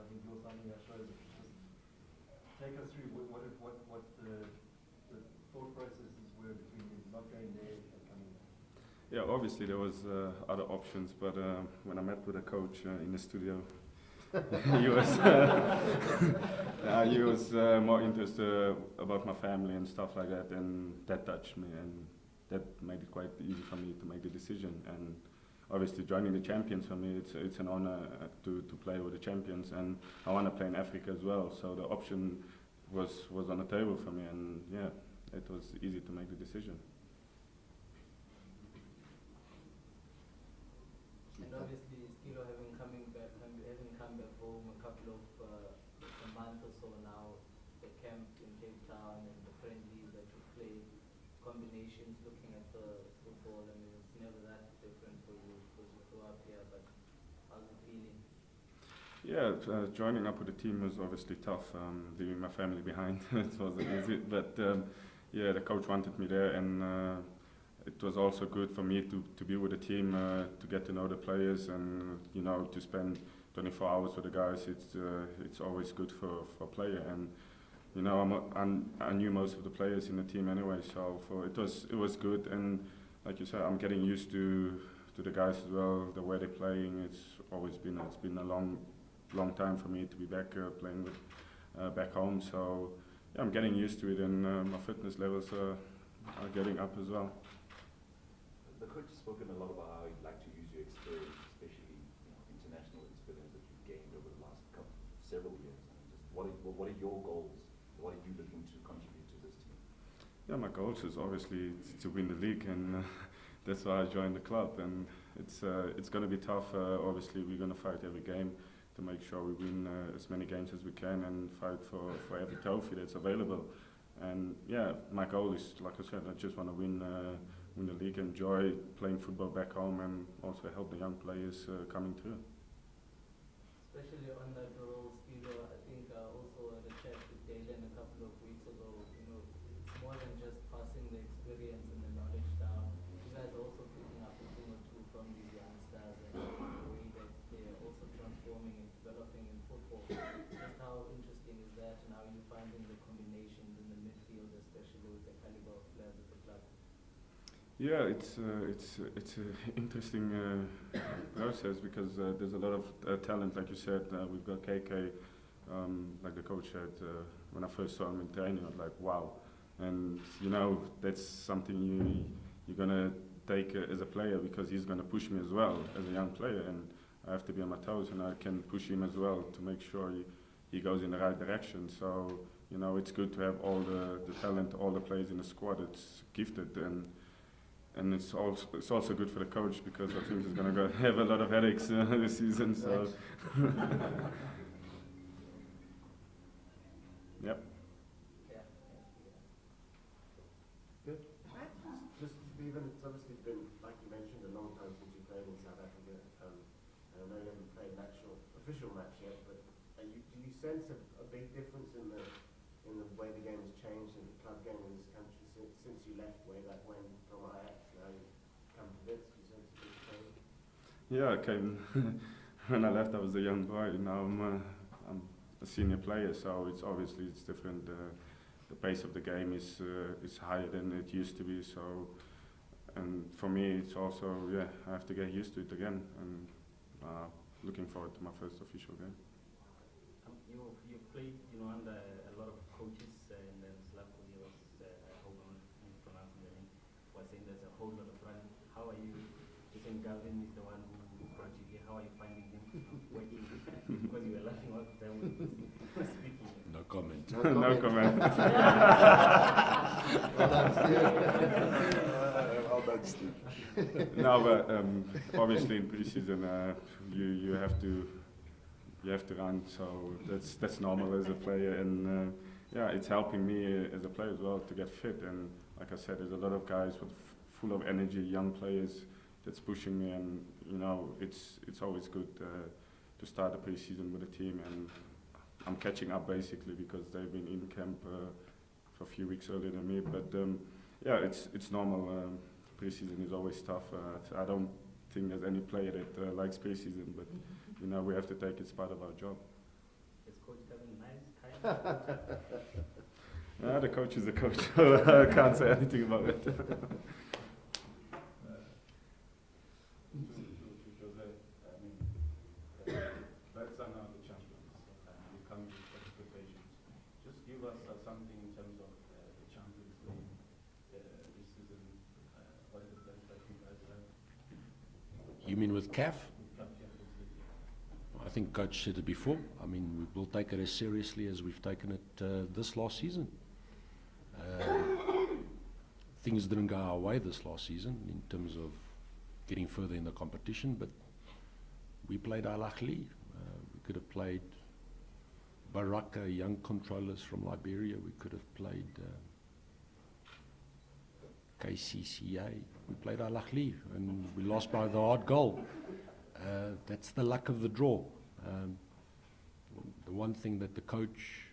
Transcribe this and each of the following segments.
having built something that shows it. Just take us through what the thought processes were between you not going there and coming. Yeah, obviously there was other options, but when I met with the coach in the studio, he was more interested about my family and stuff like that, and that touched me, and that made it quite easy for me to make the decision. And obviously joining the champions for me, it's an honor to play with the champions, and I want to play in Africa as well. So the option was on the table for me, and yeah, it was easy to make the decision. And obviously, Stilo having come back home a couple of a month or so now, the camp in Cape Town and the friendlies that you play, combinations, looking at the football, I mean, it's never that different for you because you grew up here, but how's it feeling? Yeah, joining up with the team was obviously tough, leaving my family behind. It wasn't easy, but yeah, the coach wanted me there, and it was also good for me to be with the team, to get to know the players, and to spend 24 hours with the guys. It's always good for a player, and I knew most of the players in the team anyway, so it was good. And like you said, I'm getting used to the guys as well, the way they're playing. It's been a long time for me to be back playing with back home. So yeah, I'm getting used to it, and my fitness levels are getting up as well. The coach has spoken a lot about how he'd like to use your experience, especially international experience that you've gained over the last several years. And just what are your goals? What are you looking to contribute to this team? Yeah, my goals is obviously to win the league, and that's why I joined the club. And it's going to be tough. Obviously, we're going to fight every game to make sure we win as many games as we can, and fight for every trophy that's available. And yeah, my goal is, like I said, I just want to win the league, enjoy playing football back home, and also help the young players coming through. Especially on that role, Stilo, I think also at a chat with Dalen a couple of weeks ago, it's more than just passing the experience and the knowledge down. You guys are also picking up a thing or two from these youngsters, and the way that they're also transforming and developing in football. Just how interesting is that, and how are you finding the combinations in the midfield, especially with the caliber of players at the club? Yeah, it's an interesting process, because there's a lot of talent, like you said. We've got KK, like the coach said, when I first saw him in training, I was like, wow. And that's something you're gonna take as a player, because he's gonna push me as well as a young player, and I have to be on my toes, and I can push him as well to make sure he goes in the right direction. So it's good to have all the talent, all the players in the squad. It's gifted, and it's also good for the coach, because I think he's going to have a lot of headaches this season. So, yep. Good. Just Steven, it's obviously been, like you mentioned, a long time since you played in South Africa. And I know you haven't played an actual official match yet, but do you sense a big difference in the way the game has changed in the club game in this country since you left way back when from Ajax? Now you come to Wits, you sense a big change? Yeah, I came when I left. I was a young boy. Now I'm a senior player, so it's different. The pace of the game is higher than it used to be. So, and for me, it's also I have to get used to it again, and looking forward to my first official game. You played, under a lot of coaches, and then Slavko was, I hope I'm pronouncing the name, was saying there's a whole lot of running. How are you? You think Gavin is the one who brought you here? How are you finding him working? Because you were laughing all the time when he was speaking. No comment. No comment. No, but obviously in pre-season you have to run, so that's normal as a player, and it's helping me as a player as well to get fit. And like I said, there's a lot of guys full of energy, young players that's pushing me, and it's always good to start the pre-season with the team, and I'm catching up basically because they've been in camp for a few weeks earlier than me. But it's normal. Pre-season is always tough. I don't think there's any player that likes pre-season, but we have to take it as part of our job. The coach is the coach. I can't say anything about it. Let's are now the champions. We come with expectations. Just give us something in terms of the Champions League this season. What are the plans that you guys have? You mean with CAF? Champions League. I think Coach said it before. I mean, we will take it as seriously as we've taken it this last season. Things didn't go our way this last season in terms of getting further in the competition, but we played Al Ahly. We could have played Baraka, young controllers from Liberia. We could have played KCCA. We played Al Ahly and we lost by the hard goal. That's the luck of the draw. The one thing that the coach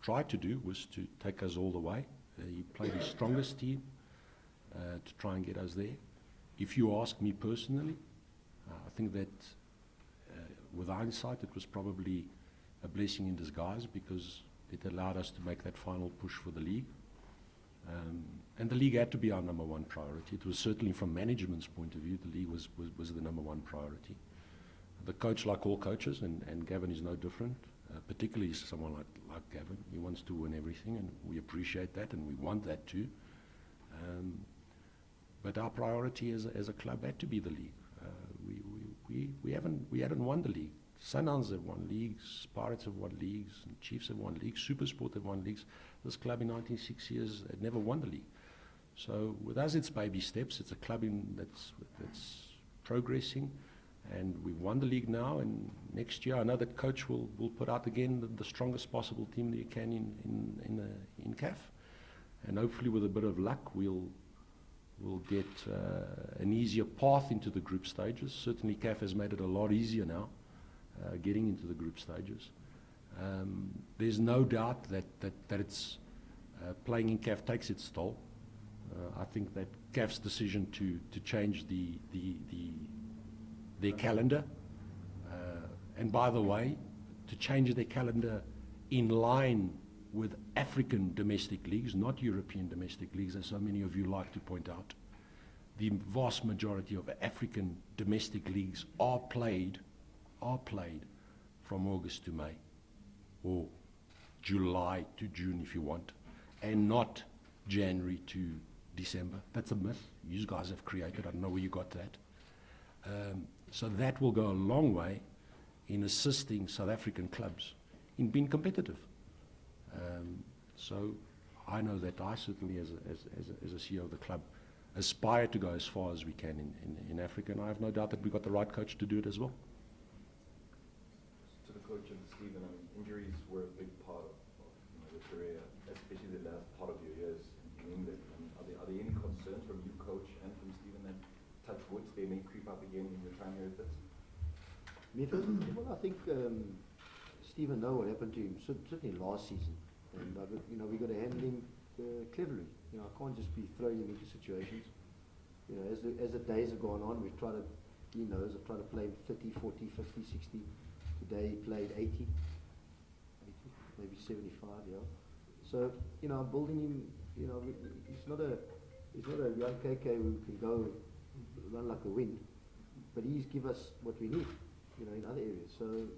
tried to do was to take us all the way. He played his strongest team to try and get us there. If you ask me personally, I think that with hindsight it was probably a blessing in disguise because it allowed us to make that final push for the league. And the league had to be our number one priority. It was certainly from management's point of view, the league was the number one priority. The coach, like all coaches, and Gavin is no different, particularly someone like Gavin, he wants to win everything, and we appreciate that, and we want that too. But our priority as a club had to be the league. We hadn't won the league. Sundowns have won leagues, Pirates have won leagues, and Chiefs have won leagues, SuperSport have won leagues. This club in 96 years had never won the league. So with us it's baby steps. It's a club that's progressing, and we've won the league now, and next year I know that coach will put out again the strongest possible team that he can in CAF, and hopefully with a bit of luck we'll get an easier path into the group stages. Certainly CAF has made it a lot easier now, getting into the group stages. There's no doubt that it's playing in CAF takes its toll. I think that CAF's decision to change their calendar, and by the way, to change their calendar in line with African domestic leagues, not European domestic leagues, as so many of you like to point out. The vast majority of African domestic leagues are played from August to May, or July to June if you want, and not January to December. That's a myth you guys have created. I don't know where you got that. So that will go a long way in assisting South African clubs in being competitive. So I know that I certainly, as a CEO of the club, aspire to go as far as we can in Africa, and I have no doubt that we've got the right coach to do it as well. To the coach and Steven, I mean, injuries were a big part of your career, especially the last part of your years in England. I mean, are there any concerns from you, coach, and from Steven that touch wood they may creep up again in your time here at Wits? Well, I think Steven knows what happened to him certainly last season, and we got to handle him cleverly. I can't just be throwing him into situations. As the days have gone on, we've tried to, he knows, I've tried to play 30, 40, 50, 60. Today he played 80, maybe 75. Yeah. So I'm building him. He's not a young KK who can go run like a wind, but he's give us what we need. In other areas. So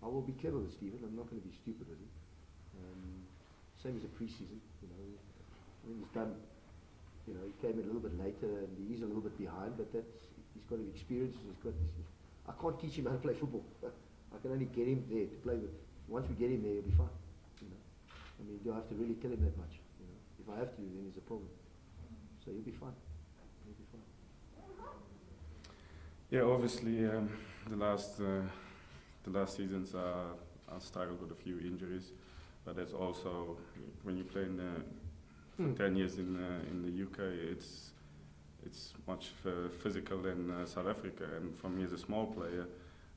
I will be clever with Steven. I'm not going to be stupid with him. Same as a pre-season. I think he's done. He came in a little bit later and he's a little bit behind, but he's got an experience. I can't teach him how to play football. I can only get him there to play with. Once we get him there, he'll be fine. I mean, do I have to really tell him that much? If I have to, then there's a problem. So he'll be fine. He'll be fine. Yeah, obviously the last seasons I struggled with a few injuries, but that's also when you play for 10 years in the UK, it's much physical than South Africa, and for me as a small player,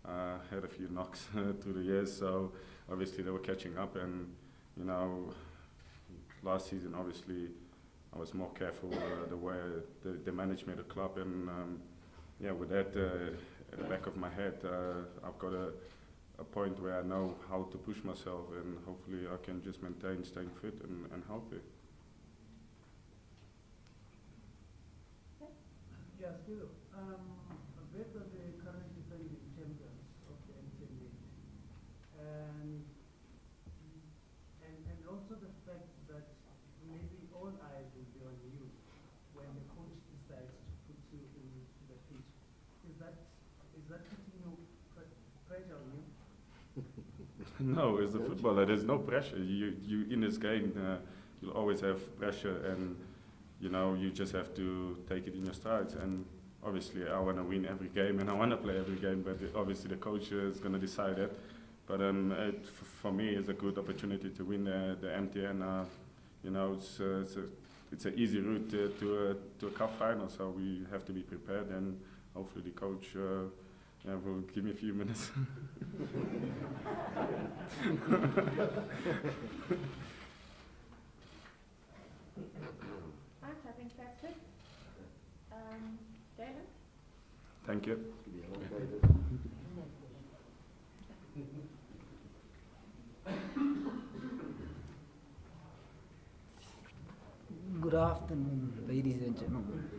I had a few knocks through the years, so obviously they were catching up, and last season obviously I was more careful the way they managed me at the club, and with that at the back of my head, I've got a point where I know how to push myself, and hopefully I can just maintain staying fit and healthy. Yeah, still, based on the current defending champions of the MTN League, and also the fact that maybe all eyes will be on you when the coach decides to put you into the pitch. Is that putting you pressure on you? No, as a footballer, there's no pressure. You in this game, you'll always have pressure, and you know, you just have to take it in your strides. And obviously, I want to win every game, and I want to play every game. But obviously, the coach is going to decide that. But for me, it's a good opportunity to win the MTN. You know, it's an easy route to a cup final, so we have to be prepared. And hopefully, the coach will give me a few minutes. Right, I think that's it. David? Thank you. Good afternoon, ladies and gentlemen.